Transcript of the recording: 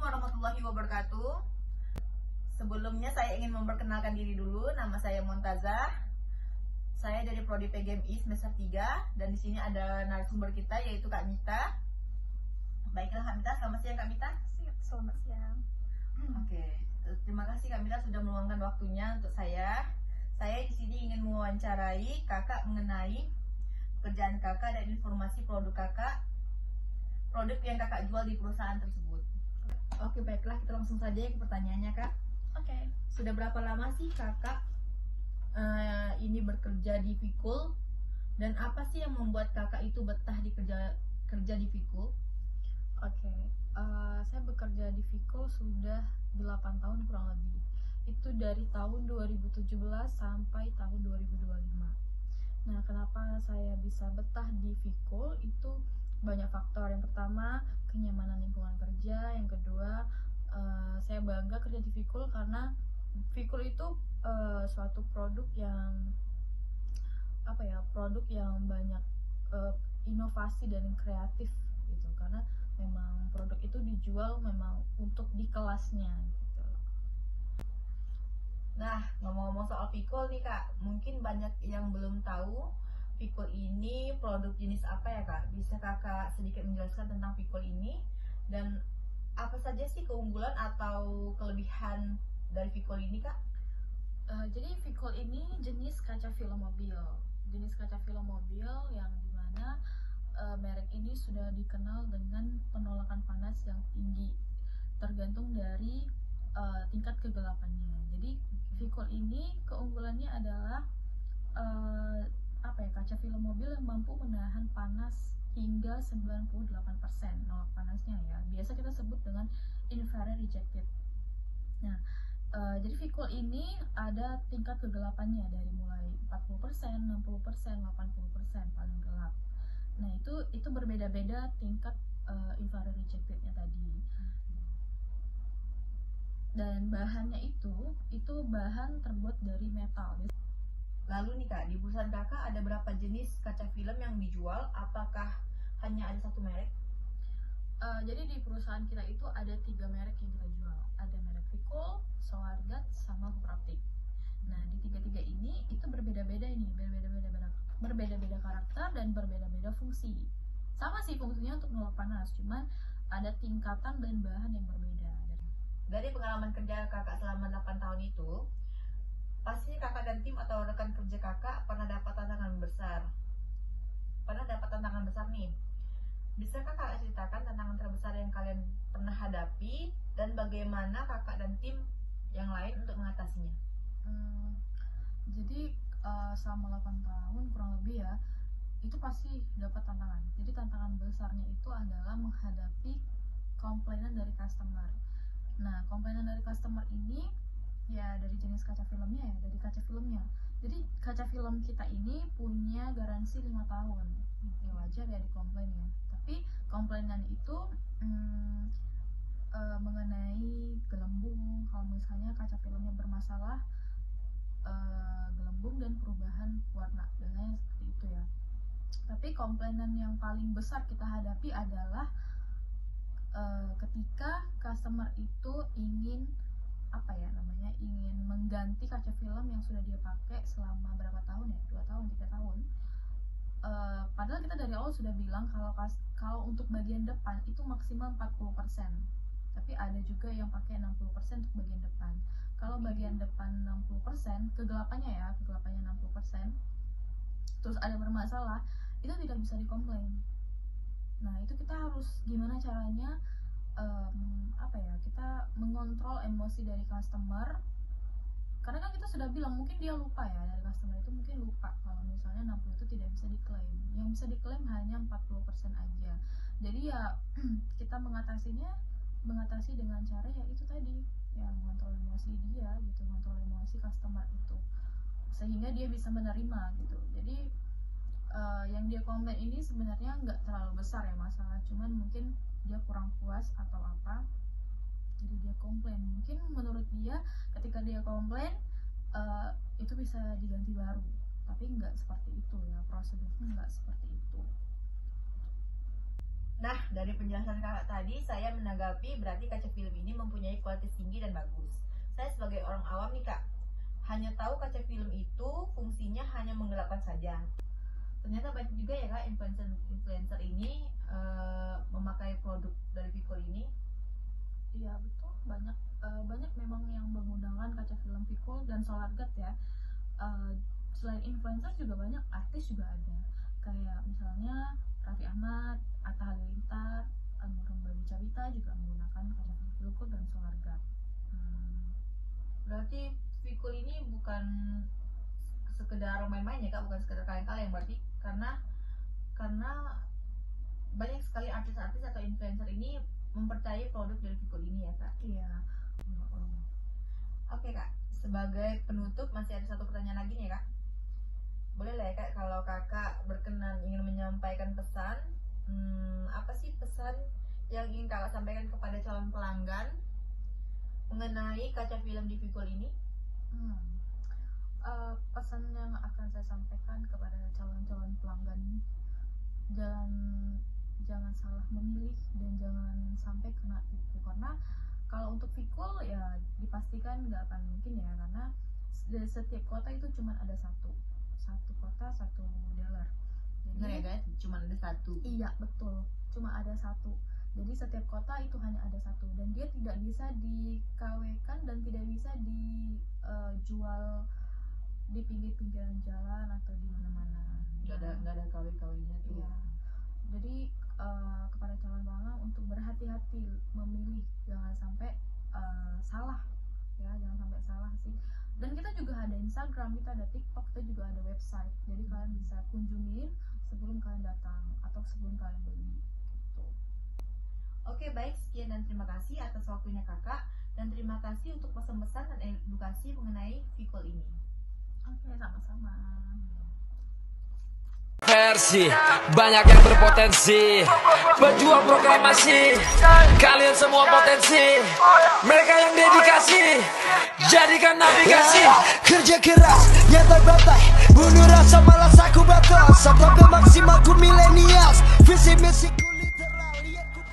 Assalamualaikum warahmatullahi wabarakatuh. Sebelumnya saya ingin memperkenalkan diri dulu. Nama saya Montazah. Saya dari Prodi PGMI semester 3 dan di sini ada narasumber kita yaitu Kak Mita. Baiklah Kak Mita, selamat siang Kak Mita. Selamat siang. Oke, terima kasih Kak Mita sudah meluangkan waktunya untuk saya. Saya di sini ingin mewawancarai Kakak mengenai pekerjaan Kakak dan informasi produk Kakak, produk yang Kakak jual di perusahaan tersebut. Oke, baiklah kita langsung saja ke pertanyaannya Kak. Oke. Sudah berapa lama sih Kakak ini bekerja di Fikul, dan apa sih yang membuat Kakak itu betah kerja di Fikul? Oke. Saya bekerja di Fikul sudah 8 tahun kurang lebih. Itu dari tahun 2017 sampai tahun 2025. Nah, kenapa saya bisa betah di Fikul? Itu banyak faktor. Yang pertama, kenyamanan lingkungan kerja. Yang kedua, saya bangga kerja di Fikul karena Fikul itu suatu produk yang produk yang banyak inovasi dan kreatif gitu, karena memang produk itu dijual memang untuk di kelasnya gitu. Nah, ngomong-ngomong soal Fikul nih Kak, mungkin banyak yang belum tahu Fikul ini produk jenis apa ya Kak? Bisa Kakak sedikit menjelaskan tentang Fikul ini dan apa saja sih keunggulan atau kelebihan dari Fikul ini Kak? Jadi Fikul ini jenis kaca film mobil. Jenis kaca film mobil yang dimana merek ini sudah dikenal dengan penolakan panas yang tinggi, tergantung dari tingkat kegelapannya. Jadi Fikul ini keunggulannya adalah kaca film mobil yang mampu menahan panas hingga 98% nolak panasnya ya. Biasa kita sebut dengan infrared rejected. Nah, jadi Fikul ini ada tingkat kegelapannya dari mulai 40%, 60%, 80% paling gelap. Nah, itu berbeda-beda tingkat infrared rejectednya tadi. Dan bahannya itu bahan terbuat dari metal. Lalu nih Kak, di perusahaan Kakak ada berapa jenis kaca film yang dijual? Apakah hanya ada satu merek? Jadi di perusahaan kita itu ada 3 merek yang kita jual. Ada merek Fikul, Solargat, sama Hupraptik. Nah, di tiga-tiga ini itu berbeda-beda berbeda-beda karakter dan berbeda-beda fungsi. Sama sih fungsinya untuk menolak panas, cuman ada tingkatan dan bahan yang berbeda. Dari pengalaman kerja Kakak selama 8 tahun itu, pasti Kakak dan tim atau rekan kerja Kakak pernah dapat tantangan besar. Nih. Bisakah Kakak ceritakan tantangan terbesar yang kalian pernah hadapi dan bagaimana Kakak dan tim yang lain untuk mengatasinya? Jadi selama 8 tahun kurang lebih ya, itu pasti dapat tantangan. Jadi tantangan besarnya itu adalah menghadapi komplainan dari customer. Nah, komplainan dari customer ini ya dari jenis kaca filmnya ya, dari kaca filmnya. Jadi kaca film kita ini punya garansi 5 tahun. Ya wajar ya dikomplain ya. Tapi komplainan itu mengenai gelembung. Kalau misalnya kaca filmnya bermasalah, gelembung dan perubahan warna, biasanya seperti itu ya. Tapi komplainan yang paling besar kita hadapi adalah ketika customer itu ingin ingin mengganti kaca film yang sudah dia pakai selama berapa tahun ya, 2 tahun, 3 tahun. Padahal kita dari awal sudah bilang kalau untuk bagian depan itu maksimal 40%, tapi ada juga yang pakai 60% untuk bagian depan. Kalau bagian depan 60%, kegelapannya 60%, terus ada bermasalah, itu tidak bisa dikomplain. Nah, itu kita harus gimana caranya kita mengontrol emosi dari customer, karena kan kita sudah bilang mungkin dia lupa ya, dari customer itu mungkin lupa kalau misalnya 60 itu tidak bisa diklaim, yang bisa diklaim hanya 40% aja. Jadi ya kita mengatasi dengan cara ya itu tadi, ya mengontrol emosi dia gitu, mengontrol emosi customer itu sehingga dia bisa menerima gitu. Jadi yang dia komplain ini sebenarnya nggak terlalu besar ya masalah, cuman mungkin dia kurang puas atau apa, jadi dia komplain. Mungkin menurut dia ketika dia komplain itu bisa diganti baru, tapi nggak seperti itu ya, prosedurnya nggak seperti itu. Nah, dari penjelasan Kakak tadi, saya menanggapi berarti kaca film mempunyai kualitas tinggi dan bagus. Saya sebagai orang awam nih Kak, hanya tahu kaca film itu fungsinya hanya menggelapkan saja. Ternyata banyak juga ya Kak influencer ini memakai produk dari Vicol ini. Iya betul, banyak memang yang menggunakan kaca film Vicol dan SolarGuard ya. Selain influencer juga banyak artis juga ada, kayak misalnya Raffi Ahmad, Atta Halilintar, almarhum Baby Cabita juga menggunakan kaca film Vicol dan SolarGuard. Berarti Vicol ini bukan sekedar main-main ya Kak, bukan sekedar kaleng-kaleng berarti, karena banyak sekali artis-artis atau influencer ini mempercayai produk dari Vicol ini ya Kak. Iya. Oke Kak, sebagai penutup masih ada satu pertanyaan lagi nih Kak. Boleh lah ya Kak, kalau Kakak berkenan ingin menyampaikan pesan, apa sih pesan yang ingin Kakak sampaikan kepada calon pelanggan mengenai kaca film di Vicol ini? Pesan yang akan saya sampaikan kepada calon-calon pelanggan, jangan salah memilih dan jangan sampai kena tipu, karena kalau untuk Vicol ya dipastikan nggak akan mungkin ya, karena dari setiap kota itu cuma ada satu kota satu dealer. Benar ya guys, cuma ada satu. Iya betul, cuma ada satu. Jadi setiap kota itu hanya ada satu, dan dia tidak bisa di-KW-kan dan tidak bisa dijual di pinggir-pinggiran jalan atau di mana-mana. Nggak ada KW-KW-nya tuh. Iya. Jadi kepada calon pelanggan untuk berhati-hati memilih, jangan sampai salah ya, jangan sampai salah sih. Dan kita juga ada Instagram, kita ada TikTok, kita juga ada website. Jadi kalian bisa kunjungin sebelum kalian datang atau sebelum kalian beli gitu. Oke baik, sekian dan terima kasih atas waktunya Kakak, dan terima kasih untuk pesan-pesan dan edukasi mengenai Vicol ini. Oke, sama-sama. Versi banyak yang berpotensi, berjuang proklamasi, kalian semua potensi, mereka yang dedikasi, jadikan navigasi. Kerja keras, nyantai-bantai, bunuh rasa malas aku batas, sampai maksimal ku milenials, visi misi ku literal, lihat ku